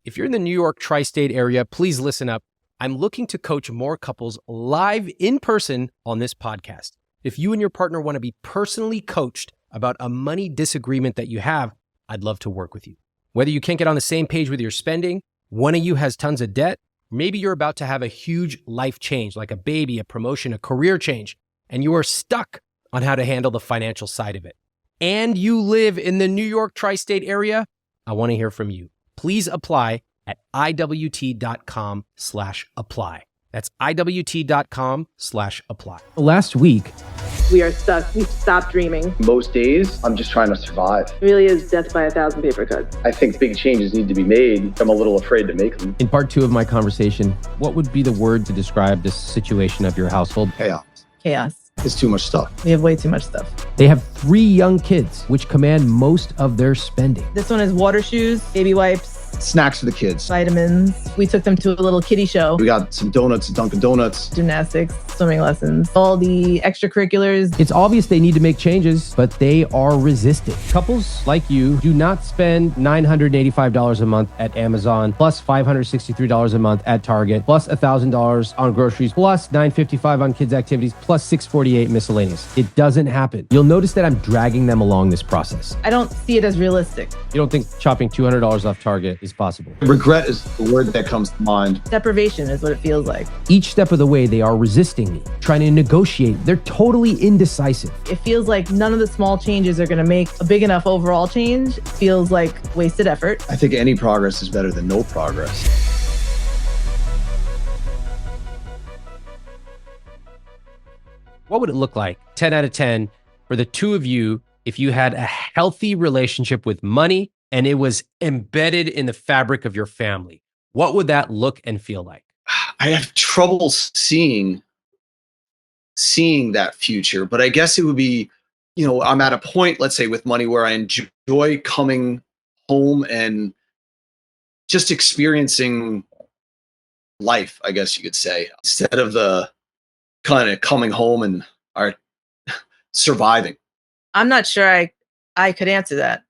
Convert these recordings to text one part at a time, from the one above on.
If you're in the New York tri-state area, please listen up. I'm looking to coach more couples live in person on this podcast. If you and your partner want to be personally coached about a money disagreement that you have, I'd love to work with you. Whether you can't get on the same page with your spending, one of you has tons of debt, maybe you're about to have a huge life change like a baby, a promotion, a career change, and you are stuck on how to handle the financial side of it, and you live in the New York tri-state area, I want to hear from you. Please apply at iwt.com/apply. That's iwt.com/apply. Last week, we are stuck. We've stopped dreaming. Most days, I'm just trying to survive. It really is death by 1,000 paper cuts. I think big changes need to be made. I'm a little afraid to make them. In part 2 of my conversation, what would be the word to describe the situation of your household? Chaos. Chaos. It's too much stuff. We have way too much stuff. They have 3 young kids, which command most of their spending. This one is water shoes, baby wipes, Snacks for the kids. vitamins. We took them to a little kiddie show, We got some donuts at Dunkin' Donuts. gymnastics, swimming lessons, all the extracurriculars. It's obvious they need to make changes, but they are resistant. Couples like you do not spend $985 a month at Amazon, plus $563 a month at Target, plus $1,000 on groceries, plus $955 on kids' activities, plus $648 miscellaneous. It doesn't happen. You'll notice that I'm dragging them along this process. I don't see it as realistic. You don't think chopping $200 off Target is possible? Regret is the word that comes to mind. Deprivation is what it feels like. Each step of the way, they are resisting me, trying to negotiate. They're totally indecisive. It feels like none of the small changes are going to make a big enough overall change. It feels like wasted effort. I think any progress is better than no progress. What would it look like, 10 out of 10, for the two of you if you had a healthy relationship with money and it was embedded in the fabric of your family? What would that look and feel like? I have trouble seeing that future, but I guess it would be, I'm at a point, let's say with money, where I enjoy coming home and just experiencing life, I guess you could say, instead of the kind of coming home and are surviving. I'm not sure I could answer that.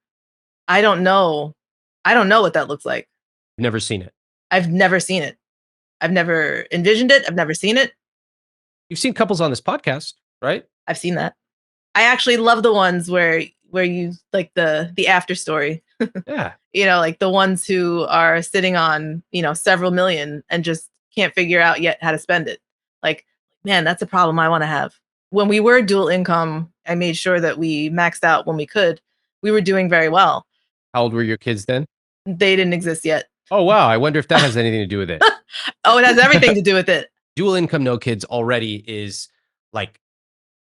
I don't know. I don't know what that looks like. Never seen it. I've never seen it. I've never envisioned it. I've never seen it. You've seen couples on this podcast, right? I've seen that. I actually love the ones where you like the after story. Yeah. Like the ones who are sitting on, several million and just can't figure out yet how to spend it. Like, man, that's a problem I want to have. When we were dual income, I made sure that we maxed out when we could. We were doing very well. How old were your kids then? They didn't exist yet. Oh, wow. I wonder if that has anything to do with it. Oh, it has everything to do with it. Dual income, no kids already is like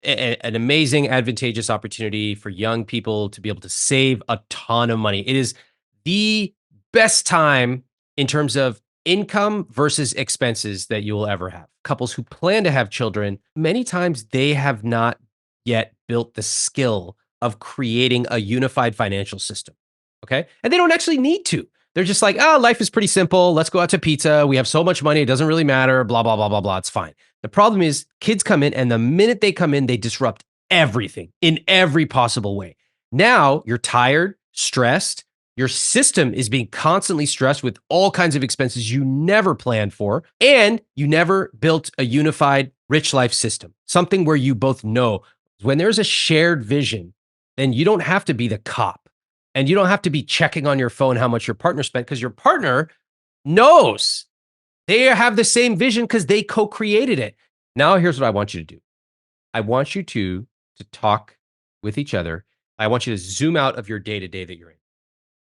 an amazing, advantageous opportunity for young people to be able to save a ton of money. It is the best time in terms of income versus expenses that you will ever have. Couples who plan to have children, many times they have not yet built the skill of creating a unified financial system. Okay. And they don't actually need to. They're just like, oh, life is pretty simple. Let's go out to pizza. We have so much money. It doesn't really matter. Blah, blah, blah, blah, blah. It's fine. The problem is kids come in, and the minute they come in, they disrupt everything in every possible way. Now you're tired, stressed. Your system is being constantly stressed with all kinds of expenses you never planned for, and you never built a unified rich life system, something where you both know when there's a shared vision, then you don't have to be the cop. And you don't have to be checking on your phone how much your partner spent, because your partner knows. They have the same vision because they co-created it. Now, here's what I want you to do. I want you to talk with each other. I want you to zoom out of your day-to-day that you're in.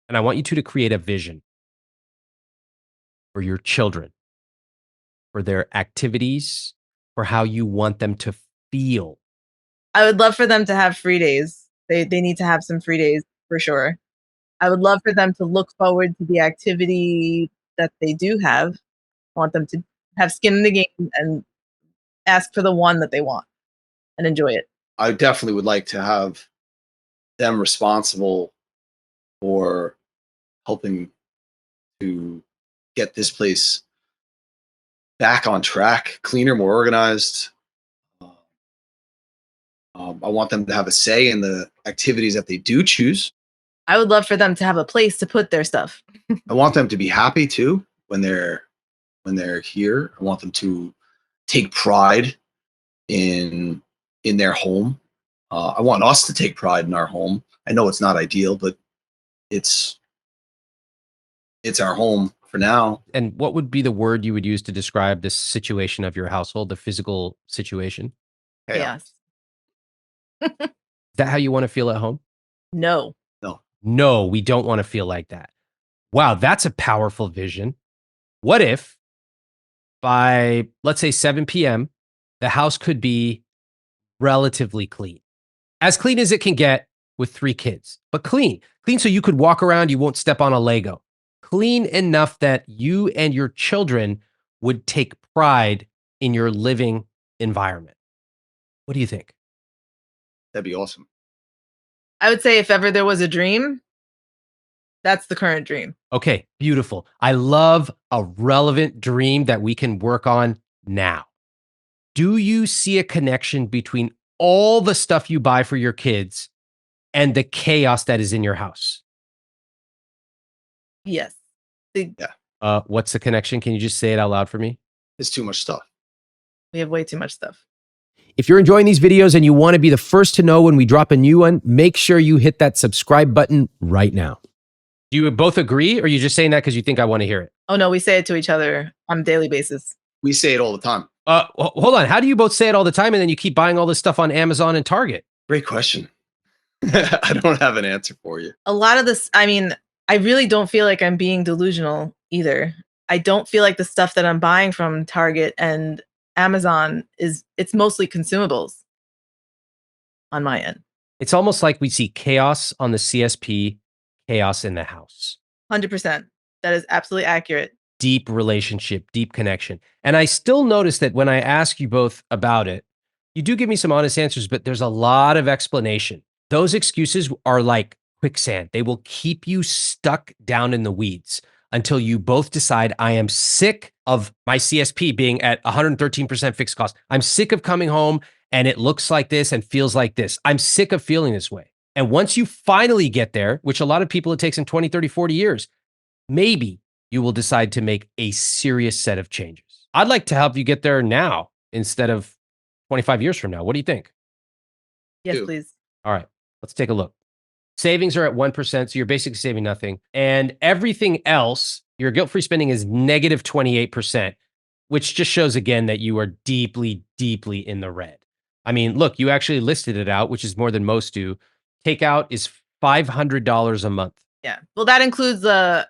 And I want you to create a vision for your children, for their activities, for how you want them to feel. I would love for them to have free days. They need to have some free days. For sure. I would love for them to look forward to the activity that they do have. I want them to have skin in the game and ask for the one that they want and enjoy it. I definitely would like to have them responsible for helping to get this place back on track, cleaner, more organized. I want them to have a say in the activities that they do choose. I would love for them to have a place to put their stuff. I want them to be happy too when they're here. I want them to take pride in their home. I want us to take pride in our home. I know it's not ideal, but it's our home for now. And what would be the word you would use to describe this situation of your household, the physical situation? Chaos. Is that how you want to feel at home? No. No. No, we don't want to feel like that. Wow, that's a powerful vision. What if by, let's say, 7 p.m., the house could be relatively clean? As clean as it can get with 3 kids, but clean. Clean so you could walk around, you won't step on a Lego. Clean enough that you and your children would take pride in your living environment. What do you think? That'd be awesome. I would say if ever there was a dream, that's the current dream. Okay, beautiful. I love a relevant dream that we can work on now. Do you see a connection between all the stuff you buy for your kids and the chaos that is in your house? Yes. What's the connection? Can you just say it out loud for me? It's too much stuff. We have way too much stuff. If you're enjoying these videos and you want to be the first to know when we drop a new one, make sure you hit that subscribe button right now. Do you both agree, or are you just saying that because you think I want to hear it? Oh no, we say it to each other on a daily basis. We say it all the time. Hold on. How do you both say it all the time and then you keep buying all this stuff on Amazon and Target? Great question. I don't have an answer for you. A lot of this, I mean, I really don't feel like I'm being delusional either. I don't feel like the stuff that I'm buying from Target and Amazon it's mostly consumables on my end. It's almost like we see chaos on the CSP, chaos in the house. 100%. That is absolutely accurate. Deep relationship, deep connection. And I still notice that when I ask you both about it, you do give me some honest answers, but there's a lot of explanation. Those excuses are like quicksand. They will keep you stuck down in the weeds until you both decide, I am sick of my CSP being at 113% fixed cost. I'm sick of coming home and it looks like this and feels like this. I'm sick of feeling this way. And once you finally get there, which a lot of people it takes them 20, 30, 40 years, maybe you will decide to make a serious set of changes. I'd like to help you get there now instead of 25 years from now. What do you think? Yes, Ew. please. All right, let's take a look. Savings are at 1%, so you're basically saving nothing. And everything else, your guilt-free spending is negative 28%, which just shows again that you are deeply, deeply in the red. I mean, look, you actually listed it out, which is more than most do. Takeout is $500 a month. Yeah. Well, that includes I'm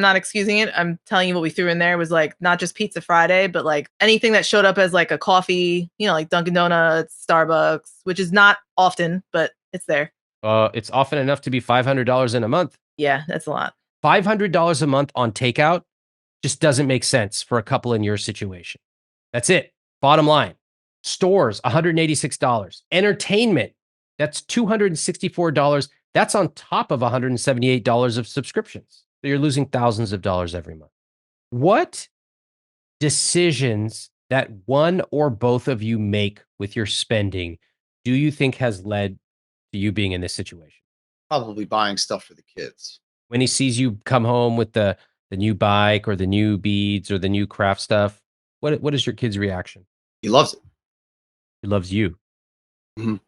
not excusing it. I'm telling you what we threw in there was like not just Pizza Friday, but like anything that showed up as like a coffee, like Dunkin' Donuts, Starbucks, which is not often, but it's there. It's often enough to be $500 in a month. Yeah, that's a lot. $500 a month on takeout just doesn't make sense for a couple in your situation. That's it. Bottom line. Stores, $186. Entertainment, that's $264. That's on top of $178 of subscriptions. So you're losing thousands of dollars every month. What decisions that one or both of you make with your spending do you think has led to you being in this situation? Probably buying stuff for the kids. When he sees you come home with the new bike or the new beads or the new craft stuff, what is your kid's reaction? He loves it. He loves you. Mhm.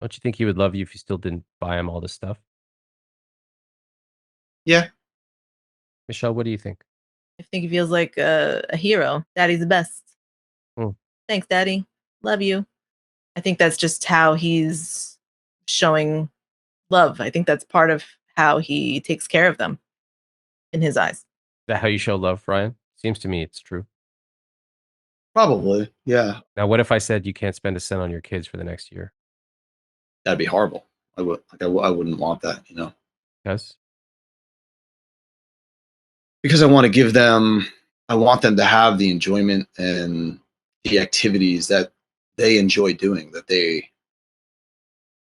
Don't you think he would love you if you still didn't buy him all this stuff? Yeah. Michelle, what do you think? I think he feels like a hero. Daddy's the best. Hmm. Thanks, Daddy. Love you. I think that's just how he's showing love. I think that's part of how he takes care of them in his eyes. Is that how you show love, Ryan? Seems to me it's true. Probably. Yeah. Now, what if I said you can't spend a cent on your kids for the next year? That'd be horrible. I wouldn't want that, Yes. because I want them to have the enjoyment and the activities that they enjoy doing, that they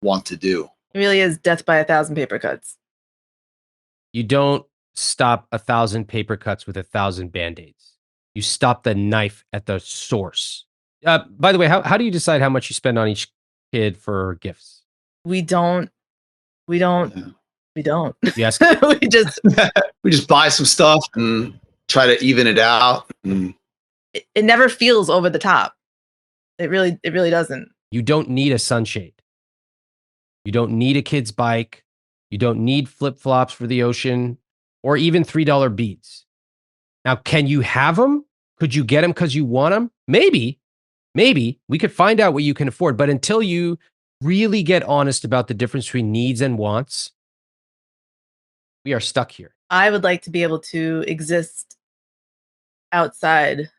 want to do. It really is death by 1,000 paper cuts. You don't stop 1,000 paper cuts with 1,000 Band-Aids. You stop the knife at the source. By the way, how do you decide how much you spend on each kid for gifts? We don't Yeah. We don't. Yes. we just We just buy some stuff and try to even it out. And it never feels over the top. It really doesn't. You don't need a sunshade. You don't need a kid's bike. You don't need flip-flops for the ocean or even $3 beads. Now, can you have them? Could you get them because you want them? Maybe. Maybe. We could find out what you can afford. But until you really get honest about the difference between needs and wants, we are stuck here. I would like to be able to exist outside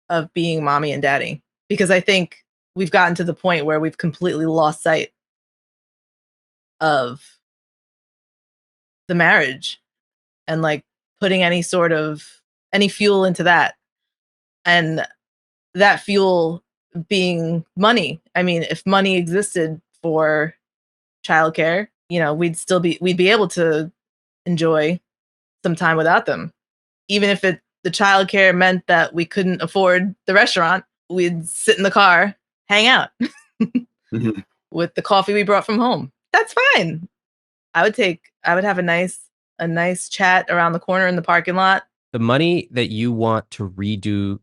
of being mommy and daddy, because I think we've gotten to the point where we've completely lost sight of the marriage and like putting any fuel into that, and that fuel being money. I mean, if money existed for childcare, we'd be able to enjoy some time without them. Even if the childcare meant that we couldn't afford the restaurant, we'd sit in the car, hang out Mhm. with the coffee we brought from home. That's fine. I would have a nice chat around the corner in the parking lot. The money that you want to redo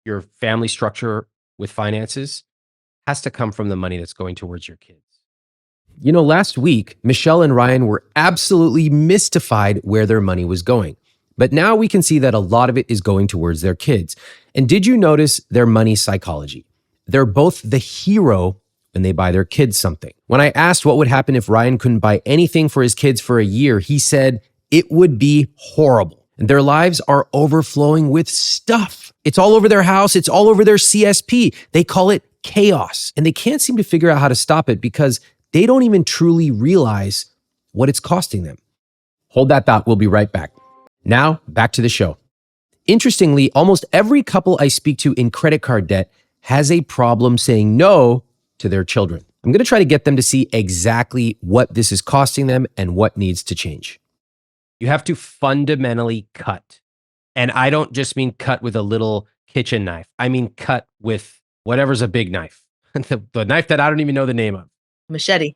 your family structure with finances has to come from the money that's going towards your kids. You know, last week, Michelle and Ryan were absolutely mystified where their money was going. But now we can see that a lot of it is going towards their kids. And did you notice their money psychology? They're both the hero when they buy their kids something. When I asked what would happen if Ryan couldn't buy anything for his kids for a year, he said it would be horrible. And their lives are overflowing with stuff. It's all over their house. It's all over their CSP. They call it chaos. And they can't seem to figure out how to stop it because they don't even truly realize what it's costing them. Hold that thought. We'll be right back. Now, back to the show. Interestingly, almost every couple I speak to in credit card debt has a problem saying no to their children. I'm going to try to get them to see exactly what this is costing them and what needs to change. You have to fundamentally cut. And I don't just mean cut with a little kitchen knife. I mean cut with whatever's a big knife. the knife that I don't even know the name of. Machete.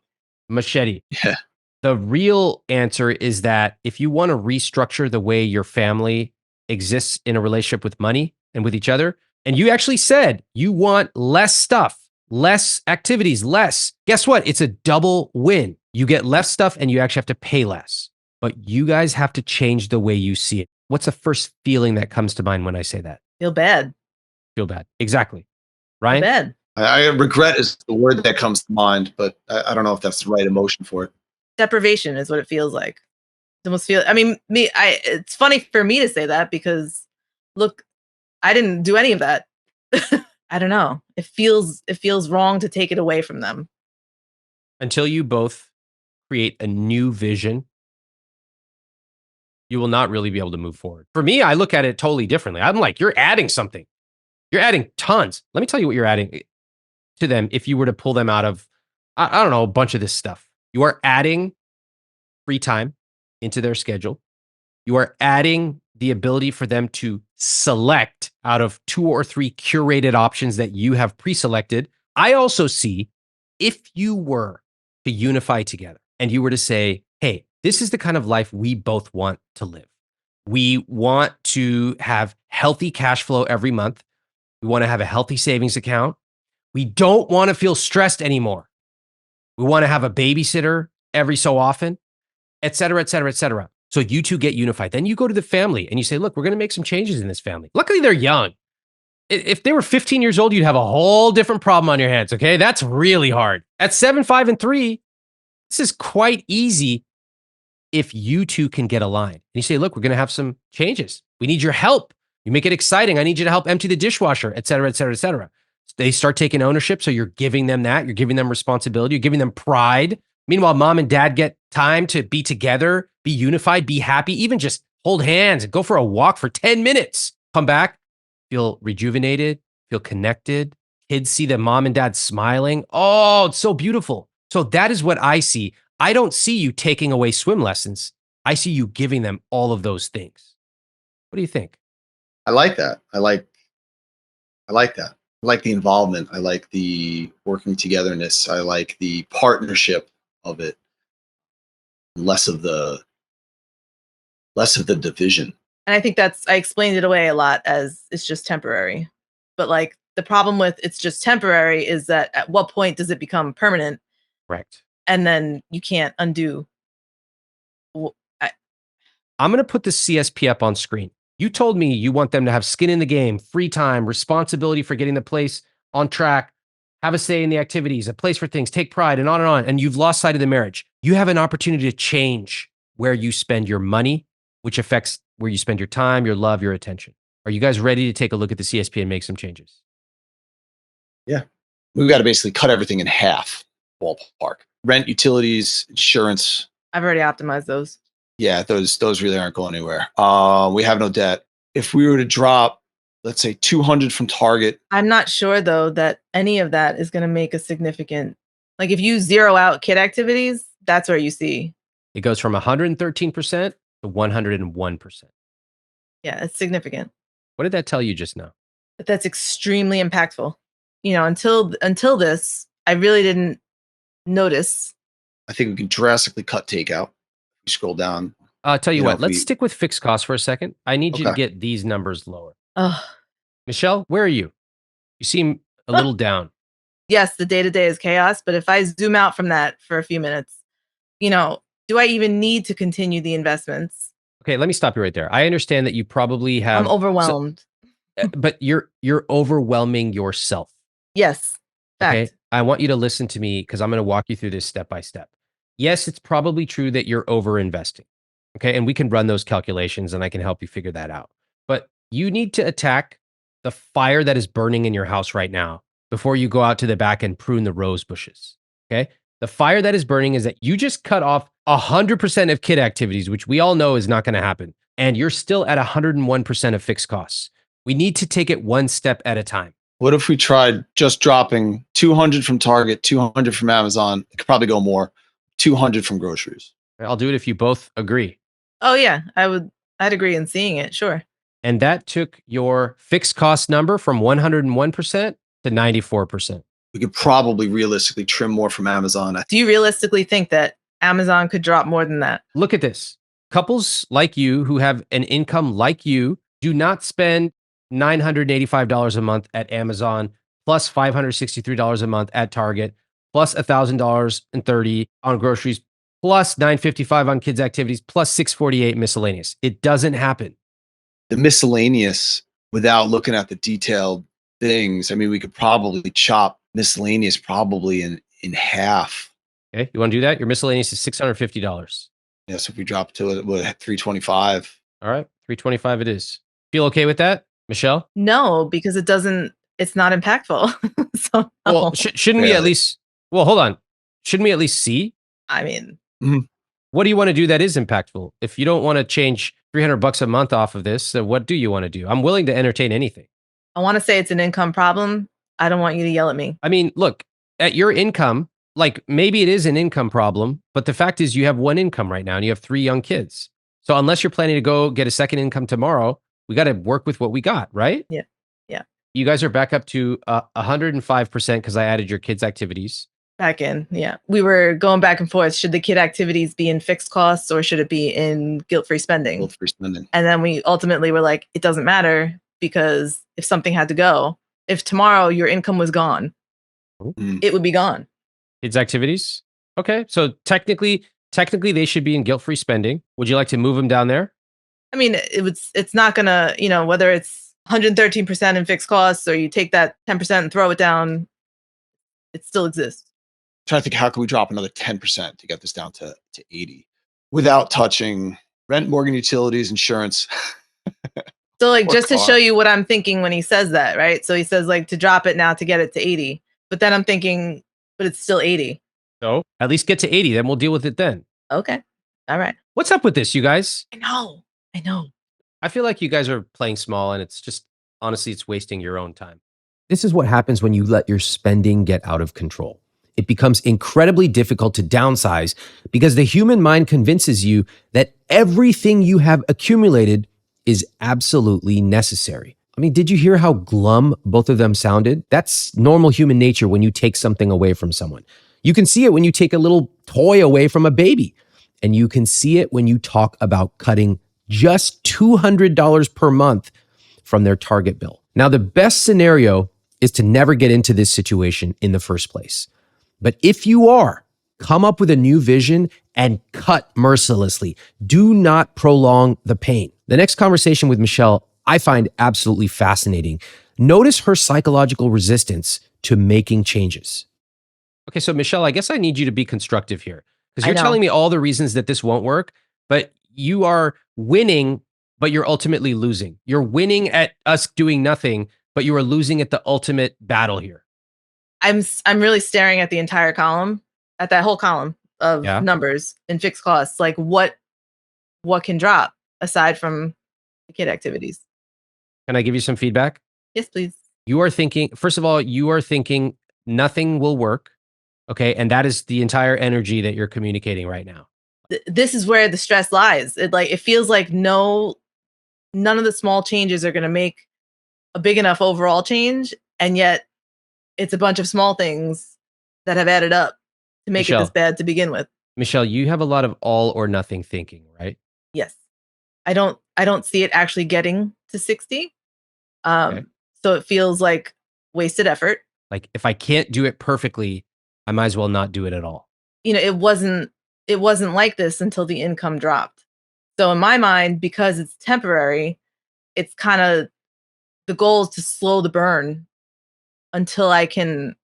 Yeah. The real answer is that if you want to restructure the way your family exists in a relationship with money and with each other, and you actually said you want less stuff, less activities, less, guess what? It's a double win. You get less stuff and you actually have to pay less. But you guys have to change the way you see it. What's the first feeling that comes to mind when I say that? Feel bad. Feel bad. Exactly. Ryan? Feel bad. I regret is the word that comes to mind, but I don't know if that's the right emotion for it. Deprivation is what it feels like. It's funny for me to say that because look, I didn't do any of that. I don't know. It feels wrong to take it away from them. Until you both create a new vision, you will not really be able to move forward. For me, I look at it totally differently. I'm like, you're adding something. You're adding tons. Let me tell you what you're adding to them if you were to pull them out of, I don't know, a bunch of this stuff. You are adding free time into their schedule. You are adding the ability for them to select out of 2 or 3 curated options that you have pre-selected. I also see if you were to unify together and you were to say, hey, this is the kind of life we both want to live. We want to have healthy cash flow every month. We want to have a healthy savings account. We don't want to feel stressed anymore. We want to have a babysitter every so often, et cetera, et cetera, et cetera. So you two get unified. Then you go to the family and you say, look, we're going to make some changes in this family. Luckily, they're young. If they were 15 years old, you'd have a whole different problem on your hands, okay? That's really hard. At 7, 5, and 3, this is quite easy if you two can get aligned. And you say, look, we're going to have some changes. We need your help. You make it exciting. I need you to help empty the dishwasher, et cetera, et cetera, et cetera. They start taking ownership. So you're giving them that. You're giving them responsibility. You're giving them pride. Meanwhile, mom and dad get time to be together, be unified, be happy, even just hold hands and go for a walk for 10 minutes. Come back, feel rejuvenated, feel connected. Kids see their mom and dad smiling. Oh, it's so beautiful. So that is what I see. I don't see you taking away swim lessons. I see you giving them all of those things. What do you think? I like that. I like that. I like the involvement. I like the working togetherness. I like the partnership of it. less of the division. And I think I explained it away a lot as it's just temporary. But like the problem with it's just temporary is that at what point does it become permanent? Correct. And then you can't undo. I'm going to put the CSP up on screen. You told me you want them to have skin in the game, free time, responsibility for getting the place on track, have a say in the activities, a place for things, take pride, and on, and you've lost sight of the marriage. You have an opportunity to change where you spend your money, which affects where you spend your time, your love, your attention. Are you guys ready to take a look at the CSP and make some changes? Yeah. We've got to basically cut everything in half, ballpark. Rent, utilities, insurance. I've already optimized those. Yeah, those really aren't going anywhere. We have no debt. If we were to drop, let's say 200 from Target. I'm not sure though that any of that is going to make a significant, like if you zero out kid activities, that's where you see. It goes from 113% to 101%. Yeah, it's significant. What did that tell you just now? But that's extremely impactful. You know, until this, I really didn't notice. I think we can drastically cut takeout. We scroll down. I'll tell you what, let's we- stick with fixed costs for a second. I need you to Okay. get these numbers lower. Oh, Michelle, where are you? You seem a little down. yes, the day-to-day is chaos, but if I zoom out from that for a few minutes, you know, do I even need to continue the investments? Okay, let me stop you right there. I understand that you probably have I'm overwhelmed. but you're overwhelming yourself. Yes. Fact. Okay. I want you to listen to me because I'm going to walk you through this step by step. Yes, it's probably true that you're over investing. Okay. And we can run those calculations and I can help you figure that out. But you need to attack the fire that is burning in your house right now before you go out to the back and prune the rose bushes. Okay. The fire that is burning is that you just cut off 100% of kid activities, which we all know is not going to happen. And you're still at 101% of fixed costs. We need to take it one step at a time. What if we tried just dropping 200 from Target, 200 from Amazon? It could probably go more. 200 from groceries. I'll do it if you both agree. Oh yeah, I'd agree in seeing it, sure. And that took your fixed cost number from 101% to 94%. We could probably realistically trim more from Amazon. Do you realistically think that Amazon could drop more than that? Look at this. Couples like you who have an income like you do not spend $985 a month at Amazon, plus $563 a month at Target, plus $1,030 on groceries, plus $955 on kids' activities, plus $648 miscellaneous. It doesn't happen. The miscellaneous, without looking at the detailed things, I mean, we could probably chop miscellaneous probably in half. Okay, you want to do that? Your miscellaneous is $650. Yes, if we drop to it, we're at 325. All right, $325 it is. Feel okay with that, Michelle? No, because it's not impactful. So no. Well, shouldn't we at least? Well, hold on. Shouldn't we at least see? I mean, What do you want to do that is impactful? If you don't want to change $300 a month off of this, what do you want to do? I'm willing to entertain anything. I want to say it's an income problem. I don't want you to yell at me. I mean, look, at your income, like maybe it is an income problem, but the fact is you have one income right now and you have 3 young kids. So unless you're planning to go get a second income tomorrow, we got to work with what we got, right? Yeah. Yeah. You guys are back up to 105% because I added your kids' activities. Back in. Yeah. We were going back and forth. Should the kid activities be in fixed costs or should it be in guilt-free spending? Guilt-free spending. And then we ultimately were like, it doesn't matter because if something had to go, if tomorrow your income was gone, it would be gone. Kids' activities? Okay. So technically they should be in guilt-free spending. Would you like to move them down there? I mean, it's not gonna, whether it's 113% in fixed costs or you take that 10% and throw it down, it still exists. I'm trying to think, how can we drop another 10% to get this down to 80 without touching rent, mortgage, utilities, insurance? So like, Or just to car. show you what I'm thinking when he says that, right? So he says like to drop it now to get it to 80, but then I'm thinking, but it's still 80. No. At least get to 80, then we'll deal with it then. Okay. All right. What's up with this, you guys? I know. I feel like you guys are playing small and it's just, honestly, it's wasting your own time. This is what happens when you let your spending get out of control. It becomes incredibly difficult to downsize because the human mind convinces you that everything you have accumulated is absolutely necessary. I mean, did you hear how glum both of them sounded? That's normal human nature when you take something away from someone. You can see it when you take a little toy away from a baby. And you can see it when you talk about cutting just $200 per month from their target bill. Now, the best scenario is to never get into this situation in the first place. But if you are, come up with a new vision and cut mercilessly. Do not prolong the pain. The next conversation with Michelle, I find absolutely fascinating. Notice her psychological resistance to making changes. Okay, so Michelle, I guess I need you to be constructive here because I you're know. telling me all the reasons that this won't work, but you are winning, but you're ultimately losing. You're winning at us doing nothing, but you are losing at the ultimate battle here. I'm really staring at the entire column, at that whole column of Yeah. numbers and fixed costs. Like what can drop aside from the kid activities? Can I give you some feedback? Yes, please. You are thinking, first of all, you are thinking nothing will work. Okay. And that is the entire energy that you're communicating right now. This is where the stress lies. It feels like none of the small changes are going to make a big enough overall change, and yet it's a bunch of small things that have added up to make it this Michelle, bad to begin with. Michelle, you have a lot of all or nothing thinking, right? Yes. I don't see it actually getting to 60. Okay. So it feels like wasted effort. Like if I can't do it perfectly, I might as well not do it at all. It wasn't like this until the income dropped. So in my mind, because it's temporary, it's kind of the goal is to slow the burn until I can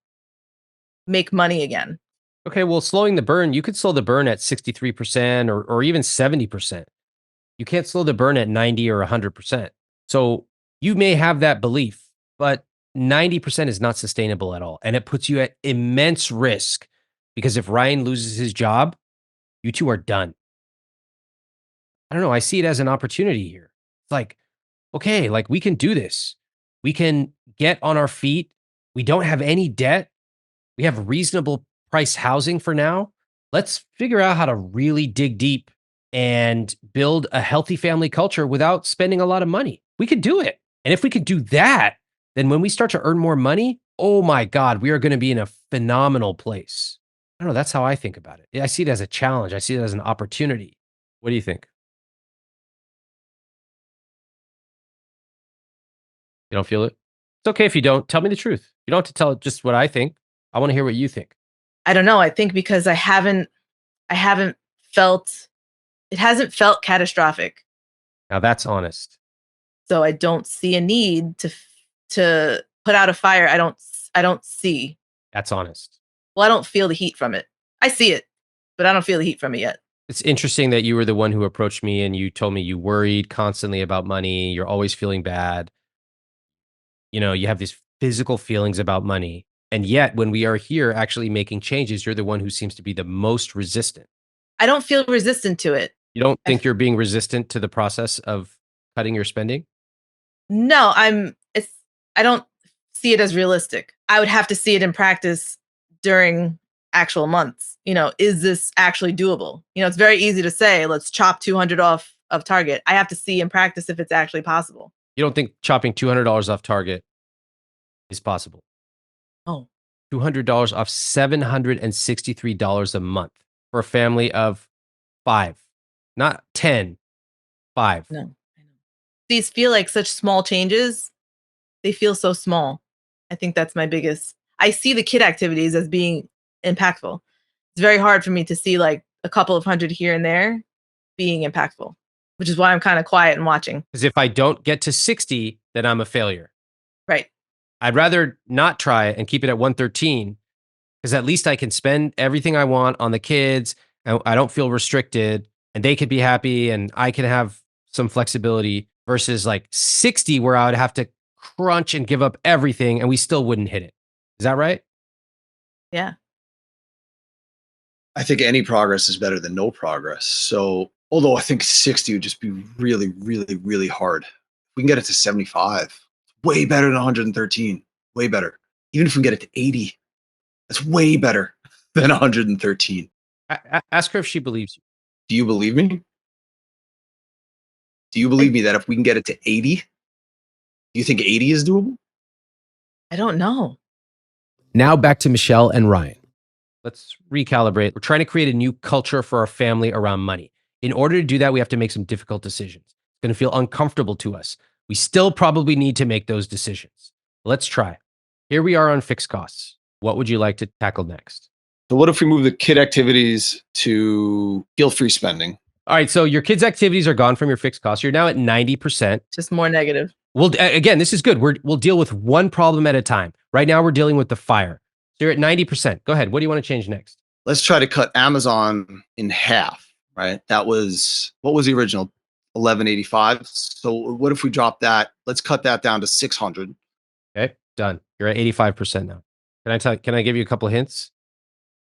make money again. Okay, well, slowing the burn, you could slow the burn at 63% or even 70%. You can't slow the burn at 90 or 100%. So you may have that belief, but 90% is not sustainable at all. And it puts you at immense risk because if Ryan loses his job, you two are done. I don't know. I see it as an opportunity here. It's like, okay, like we can do this. We can get on our feet. We don't have any debt. We have reasonable price housing for now. Let's figure out how to really dig deep and build a healthy family culture without spending a lot of money. We could do it. And if we could do that, then when we start to earn more money, oh my God, we are going to be in a phenomenal place. I don't know. That's how I think about it. I see it as a challenge. I see it as an opportunity. What do you think? You don't feel it? It's okay if you don't. Tell me the truth. You don't have to tell just what I think. I want to hear what you think. I don't know. I think because I haven't felt it hasn't felt catastrophic. Now that's honest. So I don't see a need to put out a fire I don't see. That's honest. Well, I don't feel the heat from it. I see it, but I don't feel the heat from it yet. It's interesting that you were the one who approached me and you told me you worried constantly about money. You're always feeling bad. You know, you have these physical feelings about money. And yet, when we are here actually making changes, you're the one who seems to be the most resistant. I don't feel resistant to it. You don't think you're being resistant to the process of cutting your spending? No, I don't see it as realistic. I would have to see it in practice during actual months. Is this actually doable? It's very easy to say, let's chop 200 off of target. I have to see in practice if it's actually possible. You don't think chopping $200 off target is possible? Oh, $200 off $763 a month for a family of 5, not 10, 5. no. I know. These feel like such small changes. They feel so small. I think that's my biggest. I see the kid activities as being impactful. It's very hard for me to see like a couple of hundred here and there being impactful, which is why I'm kind of quiet and watching. Because if I don't get to 60, then I'm a failure. Right. I'd rather not try it and keep it at 113 because at least I can spend everything I want on the kids and I don't feel restricted and they could be happy and I can have some flexibility versus like 60 where I would have to crunch and give up everything and we still wouldn't hit it. Is that right? Yeah. I think any progress is better than no progress. So, although I think 60 would just be really, really, really hard. If we can get it to 75, way better than 113. Way better. Even if we can get it to 80, that's way better than 113. Ask her if she believes you. Do you believe me? Do you believe me that if we can get it to 80, do you think 80 is doable? I don't know. Now back to Michelle and Ryan. let's recalibrate. We're trying to create a new culture for our family around money. In order to do that, we have to make some difficult decisions. It's going to feel uncomfortable to us. We still probably need to make those decisions. Let's try. Here we are on fixed costs. What would you like to tackle next? So what if we move the kid activities to guilt-free spending? All right, so your kids' activities are gone from your fixed costs. You're now at 90%. Just more negative. Well, again, this is good. We'll deal with one problem at a time. Right now, we're dealing with the fire. So you're at 90%. Go ahead. What do you want to change next? Let's try to cut Amazon in half, right? That was, what was the original? 1185. So what if we drop that? Let's cut that down to 600. Okay, done. You're at 85% now. Can I give you a couple of hints?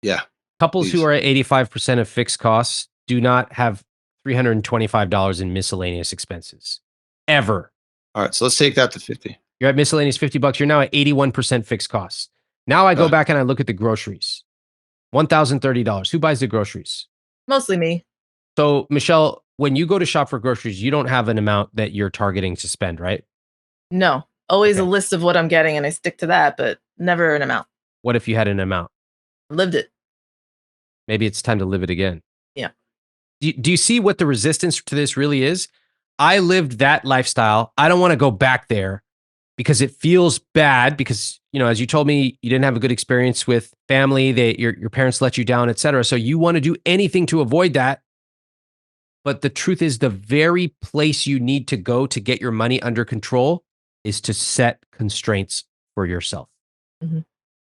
Yeah. Couples please. who are at 85% of fixed costs do not have $325 in miscellaneous expenses ever. All right. So let's take that to 50. You're at miscellaneous $50. You're now at 81% fixed costs. Now I go back and I look at the groceries. $1,030. Who buys the groceries? Mostly me. So, Michelle, when you go to shop for groceries, you don't have an amount that you're targeting to spend, right? No. Always Okay. a list of what I'm getting and I stick to that, but never an amount. What if you had an amount? Lived it. Maybe it's time to live it again. Yeah. Do you see what the resistance to this really is? I lived that lifestyle. I don't want to go back there because it feels bad because, as you told me, you didn't have a good experience with family. Your parents let you down, et cetera. So you want to do anything to avoid that. But the truth is the very place you need to go to get your money under control is to set constraints for yourself. Mm-hmm.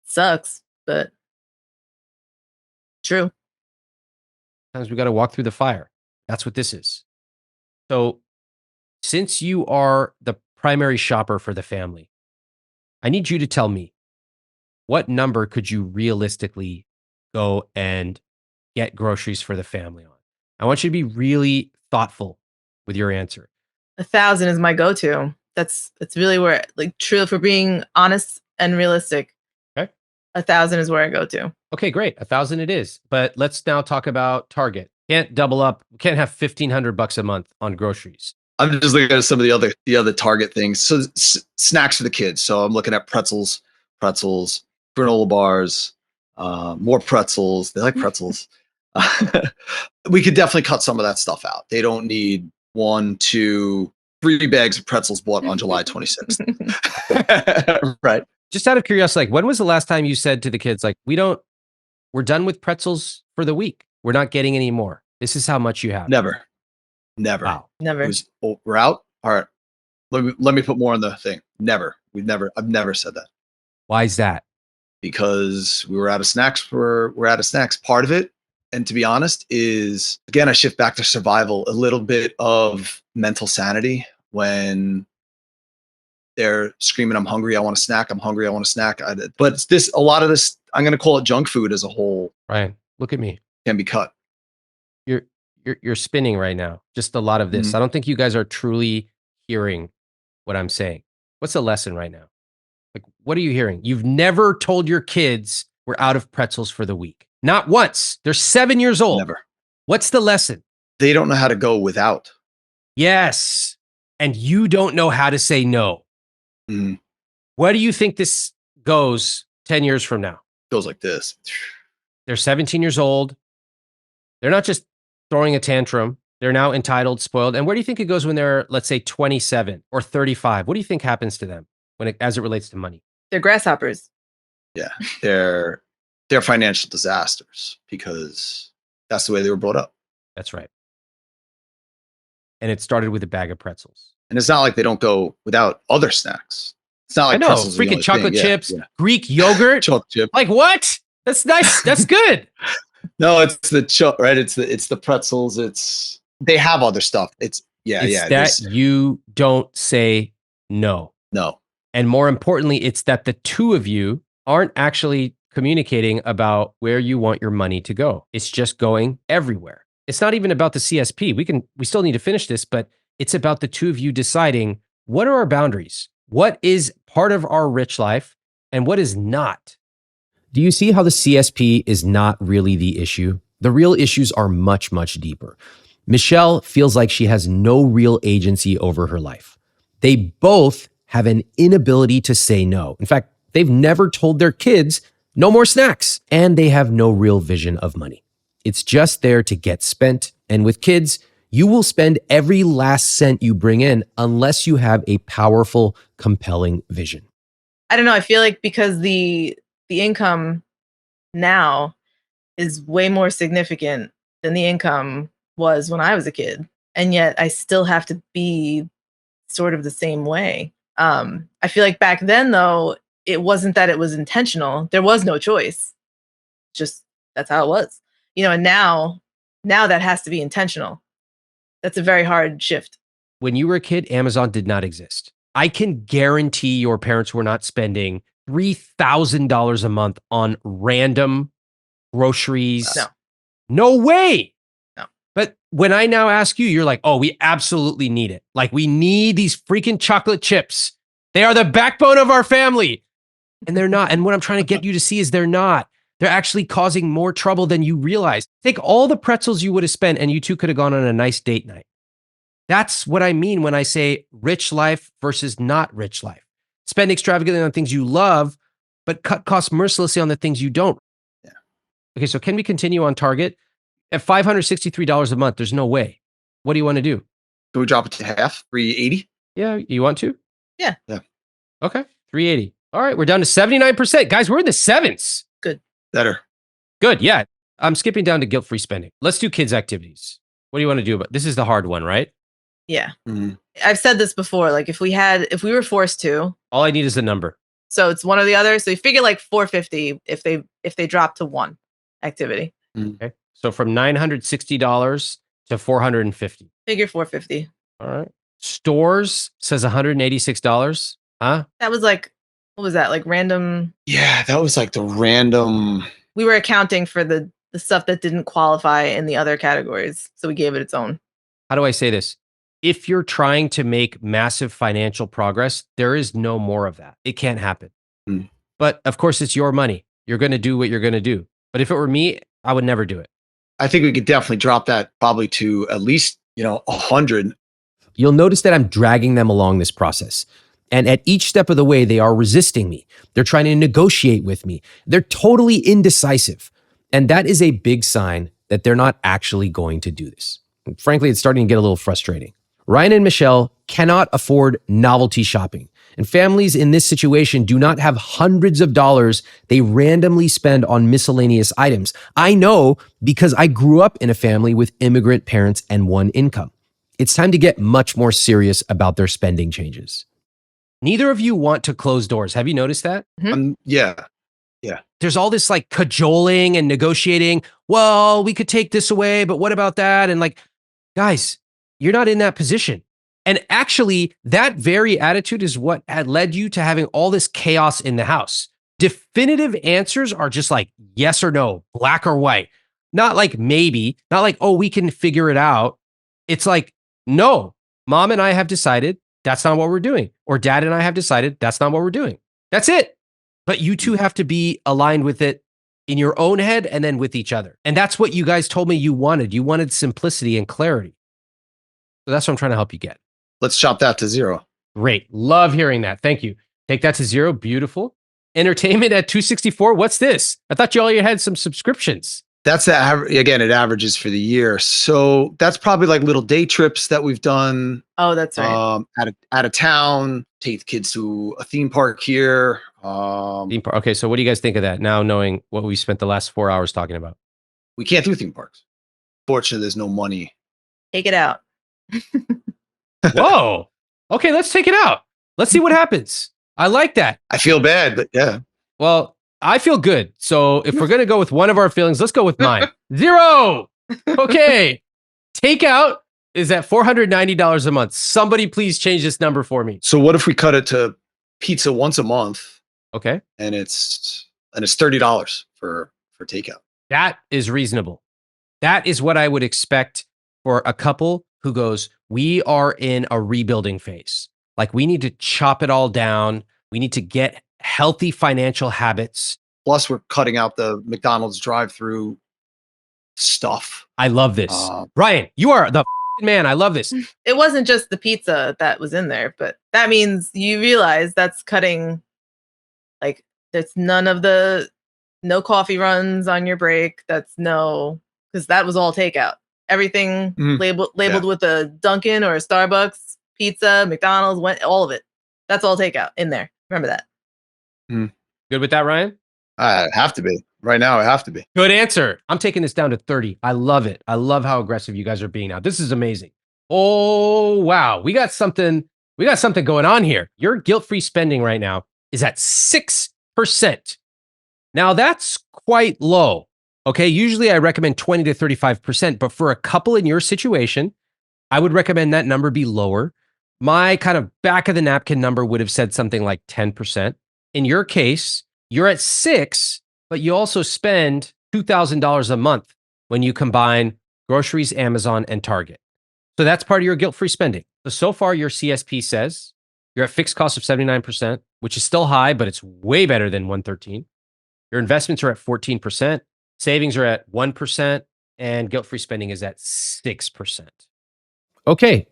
Sucks, but true. Sometimes we got to walk through the fire. That's what this is. So since you are the primary shopper for the family, I need you to tell me what number could you realistically go and get groceries for the family on? I want you to be really thoughtful with your answer. 1,000 is my go-to. That's really where, like, true, if we're being honest and realistic. Okay. 1,000 is where I go to. Okay, great. 1,000 it is. But let's now talk about Target. Can't double up. Can't have $1,500 a month on groceries. I'm just looking at some of the other Target things. So snacks for the kids. So I'm looking at pretzels, granola bars, more pretzels. They like pretzels. We could definitely cut some of that stuff out. They don't need 1, 2, 3 bags of pretzels bought on July 26th. Right. Just out of curiosity, like, when was the last time you said to the kids, like, we're done with pretzels for the week. We're not getting any more. This is how much you have. Never. Wow. Never. It was, we're out. All right. Let me put more on the thing. Never. I've never said that. Why is that? Because we're out of snacks. Part of it, and to be honest, is, again, I shift back to survival, a little bit of mental sanity when they're screaming, I'm hungry, I want a snack, I'm hungry, I want a snack. But it's a lot of this, I'm going to call it junk food as a whole. Ryan, look at me. Can be cut. You're spinning right now. Just a lot of this. I don't think you guys are truly hearing what I'm saying. What's the lesson right now? Like, what are you hearing? You've never told your kids we're out of pretzels for the week. Not once. They're 7 years old. Never. What's the lesson? They don't know how to go without. Yes. And you don't know how to say no. Mm. Where do you think this goes 10 years from now? Goes like this. They're 17 years old. They're not just throwing a tantrum. They're now entitled, spoiled. And where do you think it goes when they're, let's say, 27 or 35? What do you think happens to them as it relates to money? They're grasshoppers. Yeah. They're financial disasters because that's the way they were brought up. That's right. And it started with a bag of pretzels. And it's not like they don't go without other snacks. It's not like I know, pretzels are the freaking only chocolate thing. chips, Yeah. Greek yogurt. Chocolate chip. Like, what? That's nice. That's good. No, it's the right. It's the pretzels. They have other stuff. It's that you don't say no. No. And more importantly, it's that the two of you aren't actually communicating about where you want your money to go. It's just going everywhere. It's not even about the CSP. We still need to finish this, but it's about the two of you deciding what are our boundaries? What is part of our rich life and what is not? Do you see how the CSP is not really the issue? The real issues are much, much deeper. Michelle feels like she has no real agency over her life. They both have an inability to say no. In fact, they've never told their kids No more snacks. And they have no real vision of money. It's just there to get spent. And with kids, you will spend every last cent you bring in unless you have a powerful, compelling vision. I don't know. I feel like because the income now is way more significant than the income was when I was a kid. And yet I still have to be sort of the same way. I feel like back then, though, it wasn't that it was intentional. There was no choice. Just that's how it was. And now that has to be intentional. That's a very hard shift. When you were a kid, Amazon did not exist. I can guarantee your parents were not spending $3,000 a month on random groceries. No. No way. No. But when I now ask you, you're like, oh, we absolutely need it. Like, we need these freaking chocolate chips. They are the backbone of our family. And they're not. And what I'm trying to get you to see is they're not. They're actually causing more trouble than you realize. Take all the pretzels you would have spent and you two could have gone on a nice date night. That's what I mean when I say rich life versus not rich life. Spend extravagantly on things you love, but cut costs mercilessly on the things you don't. Yeah. Okay, so can we continue on target? At $563 a month, there's no way. What do you want to do? Can we drop it to half? 380? Yeah, you want to? Yeah. Okay, 380. All right, we're down to 79%. Guys, we're in the sevens. Better. Good, yeah. I'm skipping down to guilt-free spending. Let's do kids' activities. What do you want to do about this? Is the hard one, right? Yeah. Mm-hmm. I've said this before. Like if we were forced to, All I need is the number. so it's one or the other. So you figure like 450 if they drop to one activity. Okay. So from $960 to $450. Figure 450. All right. Stores says $186. Huh? That was like, what was that? Like random. Yeah, that was like the random. We were accounting for the stuff that didn't qualify in the other categories. So we gave it its own. How do I say this? If you're trying to make massive financial progress, there is no more of that. It can't happen. Mm. But of course, it's your money. You're going to do what you're going to do. But if it were me, I would never do it. I think we could definitely drop that probably to at least, 100. You'll notice that I'm dragging them along this process. And at each step of the way, they are resisting me. They're trying to negotiate with me. They're totally indecisive. And that is a big sign that they're not actually going to do this. And frankly, it's starting to get a little frustrating. Ryan and Michelle cannot afford novelty shopping. And families in this situation do not have hundreds of dollars they randomly spend on miscellaneous items. I know because I grew up in a family with immigrant parents and one income. It's time to get much more serious about their spending changes. Neither of you want to close doors. Have you noticed that? Yeah. There's all this like cajoling and negotiating. Well, we could take this away, but what about that? And like, guys, you're not in that position. And actually, that very attitude is what had led you to having all this chaos in the house. Definitive answers are just like yes or no, black or white. Not like maybe, not like, oh, we can figure it out. It's like, no, mom and I have decided that's not what we're doing. Or dad and I have decided that's not what we're doing. That's it. But you two have to be aligned with it in your own head and then with each other. And that's what you guys told me you wanted. You wanted simplicity and clarity. So that's what I'm trying to help you get. Let's chop that to 0. Great. Love hearing that. Thank you. Take that to 0. Beautiful. Entertainment at 264. What's this? I thought you all had some subscriptions. That's the average. Again, it averages for the year. So that's probably like little day trips that we've done. Oh, that's right. Out of town, take the kids to a theme park here. Theme park. Okay, so what do you guys think of that now, knowing what we spent the last 4 hours talking about? We can't do theme parks. Fortunately, there's no money. Take it out. Whoa. Okay, let's take it out. Let's see what happens. I like that. I feel bad, but yeah. Well, I feel good. So if we're going to go with one of our feelings, let's go with mine. 0. Okay. Takeout is at $490 a month. Somebody please change this number for me. So what if we cut it to pizza once a month? Okay. And it's $30 for takeout. That is reasonable. That is what I would expect for a couple who goes, we are in a rebuilding phase. Like we need to chop it all down. We need to get healthy financial habits. Plus we're cutting out the McDonald's drive-through stuff. I love this. Ryan, you are the man. I love this. It wasn't just the pizza that was in there, but that means you realize that's cutting, like, there's none of the No coffee runs on your break. That's no, because that was all takeout. Everything labeled with a Dunkin' or a Starbucks, pizza, McDonald's, all of it. That's all takeout in there. Remember that. Good with that, Ryan? I have to be. Right now, I have to be. Good answer. I'm taking this down to 30. I love it. I love how aggressive you guys are being now. This is amazing. Oh, wow. We got something going on here. Your guilt-free spending right now is at 6%. Now that's quite low. Okay. Usually I recommend 20 to 35%, but for a couple in your situation, I would recommend that number be lower. My kind of back of the napkin number would have said something like 10%. In your case, you're at 6, but you also spend $2,000 a month when you combine groceries, Amazon, and Target. So that's part of your guilt-free spending. So far, your CSP says you're at fixed cost of 79%, which is still high, but it's way better than 113. Your investments are at 14%, savings are at 1%, and guilt-free spending is at 6%. Okay.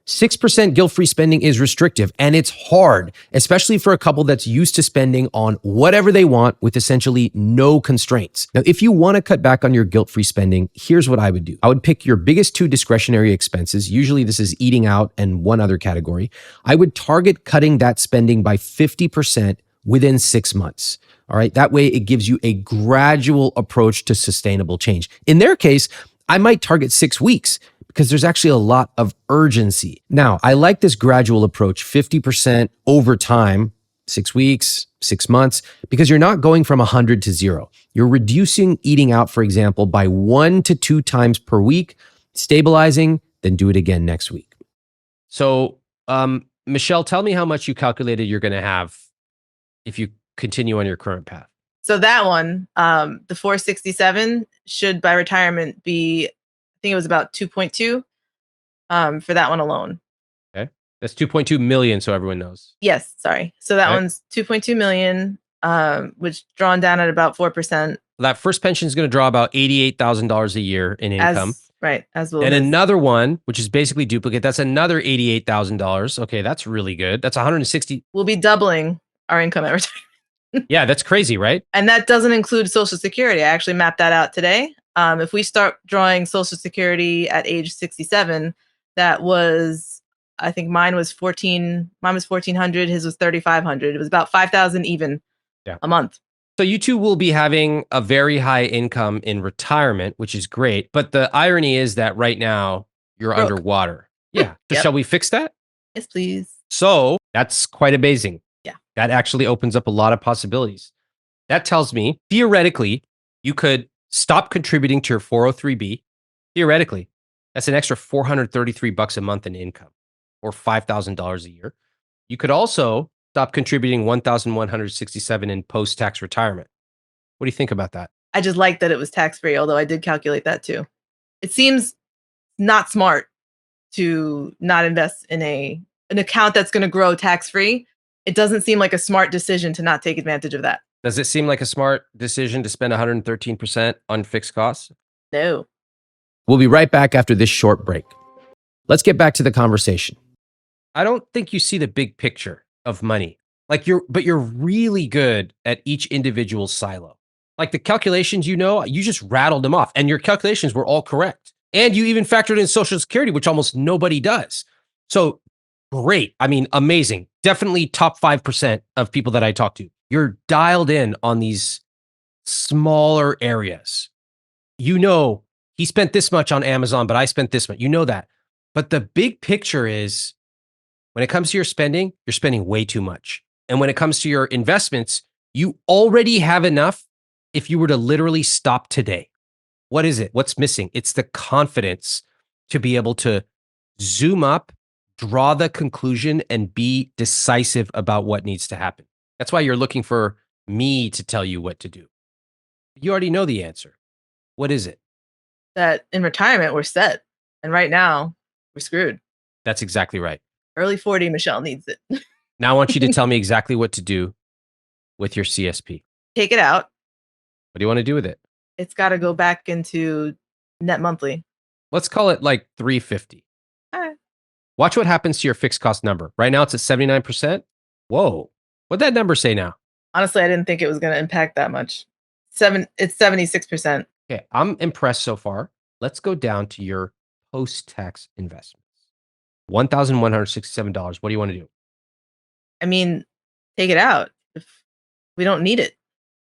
6% guilt-free spending is restrictive, and it's hard, especially for a couple that's used to spending on whatever they want with essentially no constraints. Now, if you want to cut back on your guilt-free spending, here's what I would do. I would pick your biggest 2 discretionary expenses. Usually this is eating out and one other category. I would target cutting that spending by 50% within 6 months. All right. That way it gives you a gradual approach to sustainable change. In their case, I might target 6 weeks because there's actually a lot of urgency. Now, I like this gradual approach, 50% over time, 6 weeks, 6 months, because you're not going from 100 to 0. You're reducing eating out, for example, by 1 to 2 times per week, stabilizing, then do it again next week. So, Michelle, tell me how much you calculated you're going to have if you continue on your current path. So that one, the 467 should by retirement be, I think it was about 2.2 for that one alone. Okay. That's 2.2 million. So everyone knows. Yes. Sorry. So that one's 2.2 million, which drawn down at about 4%. That first pension is going to draw about $88,000 a year in income. As well. And another one, which is basically duplicate, that's another $88,000. Okay. That's really good. That's 160. We'll be doubling our income at retirement. Yeah, that's crazy, right? And that doesn't include Social Security. I actually mapped that out today. If we start drawing Social Security at age 67, that was, I think mine was 1,400, his was 3,500. It was about 5,000 even a month. So you two will be having a very high income in retirement, which is great. But the irony is that right now you're underwater. Yeah. So shall we fix that? Yes, please. So that's quite amazing. Yeah. That actually opens up a lot of possibilities. That tells me, theoretically, you could stop contributing to your 403B. Theoretically, that's an extra $433 a month in income or $5,000 a year. You could also stop contributing $1,167 in post-tax retirement. What do you think about that? I just like that it was tax-free, although I did calculate that too. It seems not smart to not invest in an account that's going to grow tax-free. It doesn't seem like a smart decision to not take advantage of that. Does it seem like a smart decision to spend 113% on fixed costs? No. We'll be right back after this short break. Let's get back to the conversation. I don't think you see the big picture of money. But you're really good at each individual silo. Like the calculations, you just rattled them off and your calculations were all correct. And you even factored in Social Security, which almost nobody does. So great. I mean, amazing. Definitely top 5% of people that I talk to. You're dialed in on these smaller areas. He spent this much on Amazon, but I spent this much. You know that. But the big picture is when it comes to your spending, you're spending way too much. And when it comes to your investments, you already have enough if you were to literally stop today. What is it? What's missing? It's the confidence to be able to zoom up, draw the conclusion, and be decisive about what needs to happen. That's why you're looking for me to tell you what to do. You already know the answer. What is it? That in retirement, we're set. And right now, we're screwed. That's exactly right. Early 40, Michelle needs it. Now I want you to tell me exactly what to do with your CSP. Take it out. What do you want to do with it? It's got to go back into net monthly. Let's call it like 350. All right. Watch what happens to your fixed cost number. Right now it's at 79%. Whoa. What'd that number say now? Honestly, I didn't think it was going to impact that much. It's 76%. Okay, I'm impressed so far. Let's go down to your post-tax investments. $1,167. What do you want to do? I mean, take it out. If we don't need it,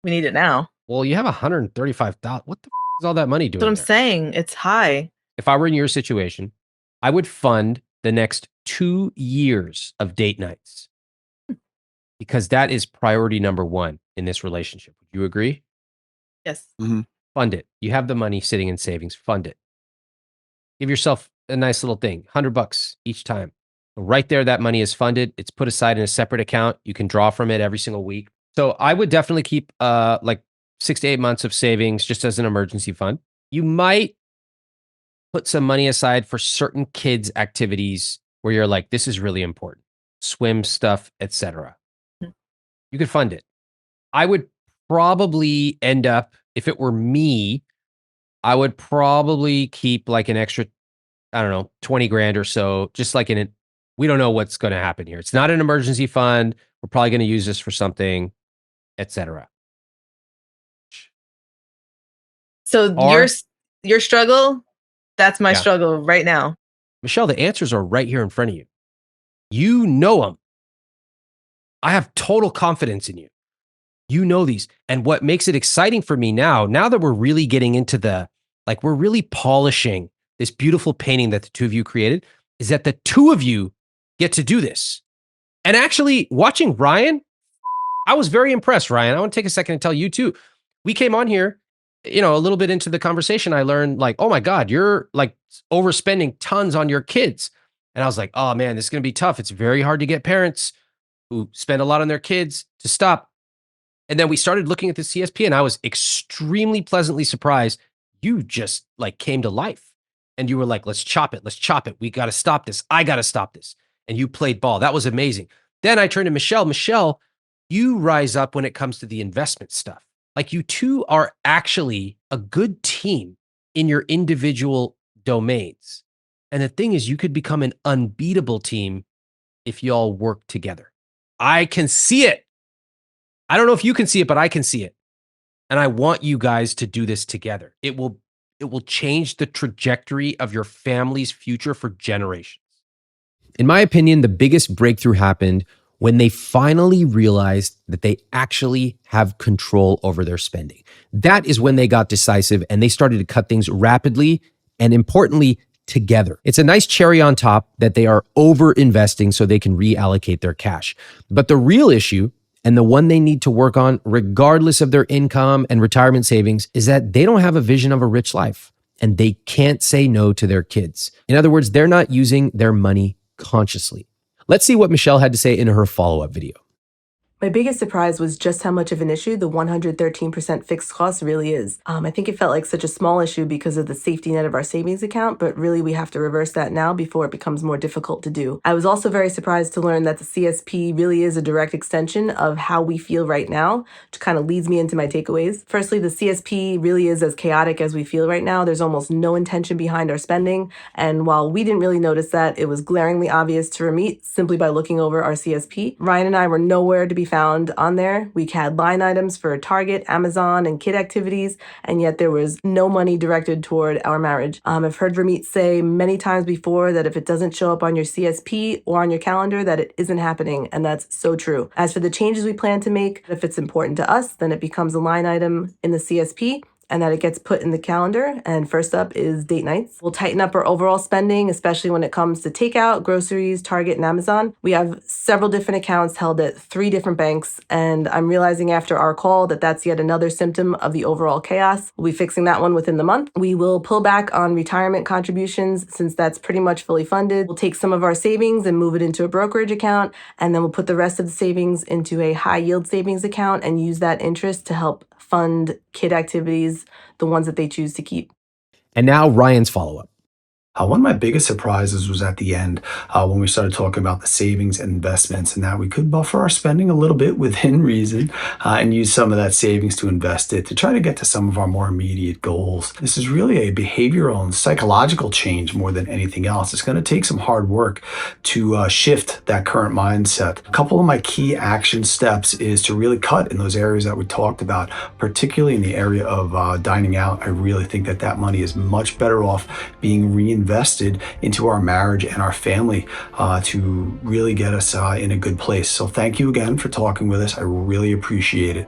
we need it now. Well, you have $135,000. What the is all that money That's what doing I'm there? saying. It's high. If I were in your situation, I would fund the next 2 years of date nights because that is priority number 1 in this relationship. Would you agree? Yes. Fund it. You have the money sitting in savings. Fund it. Give yourself a nice little thing, $100 each time. Right there, that money is funded. It's put aside in a separate account. You can draw from it every single week. So I would definitely keep like 6 to 8 months of savings just as an emergency fund. You might put some money aside for certain kids' activities where you're like, this is really important. Swim stuff, etc. You could fund it. I would probably end up, if it were me, I would probably keep like an extra, I don't know, 20 grand or so, just like we don't know what's going to happen here. It's not an emergency fund. We're probably going to use this for something, etc. So your struggle, that's my Yeah. struggle right now. Michelle, the answers are right here in front of you. You know them. I have total confidence in you. You know these. And what makes it exciting for me now that we're really getting into we're really polishing this beautiful painting that the two of you created, is that the two of you get to do this. And actually, watching Ryan, I was very impressed, Ryan. I want to take a second and tell you too. We came on here, a little bit into the conversation. I learned like, oh my God, you're like overspending tons on your kids. And I was like, oh man, this is going to be tough. It's very hard to get parents who spend a lot on their kids to stop. And then we started looking at the CSP and I was extremely pleasantly surprised. You just like came to life and you were like, let's chop it. Let's chop it. We got to stop this. I got to stop this. And you played ball. That was amazing. Then I turned to Michelle. Michelle, you rise up when it comes to the investment stuff. Like you two are actually a good team in your individual domains. And the thing is, you could become an unbeatable team if you all work together. I can see it. I don't know if you can see it, but I can see it. And I want you guys to do this together. It will change the trajectory of your family's future for generations. In my opinion, the biggest breakthrough happened when they finally realized that they actually have control over their spending. That is when they got decisive and they started to cut things rapidly and, importantly, together. It's a nice cherry on top that they are over investing so they can reallocate their cash. But the real issue, and the one they need to work on regardless of their income and retirement savings, is that they don't have a vision of a rich life and they can't say no to their kids. In other words, they're not using their money consciously. Let's see what Michelle had to say in her follow-up video. My biggest surprise was just how much of an issue the 113% fixed cost really is. I think it felt like such a small issue because of the safety net of our savings account, but really we have to reverse that now before it becomes more difficult to do. I was also very surprised to learn that the CSP really is a direct extension of how we feel right now, which kind of leads me into my takeaways. Firstly, the CSP really is as chaotic as we feel right now. There's almost no intention behind our spending, and while we didn't really notice that, it was glaringly obvious to Ramit simply by looking over our CSP. Ryan and I were nowhere to be found on there. We had line items for Target, Amazon, and kid activities, and yet there was no money directed toward our marriage. I've heard Ramit say many times before that if it doesn't show up on your CSP or on your calendar, that it isn't happening, and that's so true. As for the changes we plan to make, if it's important to us, then it becomes a line item in the CSP, and that it gets put in the calendar. And first up is date nights. We'll tighten up our overall spending, especially when it comes to takeout, groceries, Target, and Amazon. We have several different accounts held at 3 different banks, and I'm realizing after our call that that's yet another symptom of the overall chaos. We'll be fixing that one within the month. We will pull back on retirement contributions since that's pretty much fully funded. We'll take some of our savings and move it into a brokerage account, and then we'll put the rest of the savings into a high yield savings account and use that interest to help fund kid activities, the ones that they choose to keep. And now Ryan's follow-up. One of my biggest surprises was at the end when we started talking about the savings and investments, and that we could buffer our spending a little bit within reason and use some of that savings to invest it to try to get to some of our more immediate goals. This is really a behavioral and psychological change more than anything else. It's going to take some hard work to shift that current mindset. A couple of my key action steps is to really cut in those areas that we talked about, particularly in the area of dining out. I really think that that money is much better off being reinvested into our marriage and our family to really get us in a good place. So thank you again for talking with us. I really appreciate it.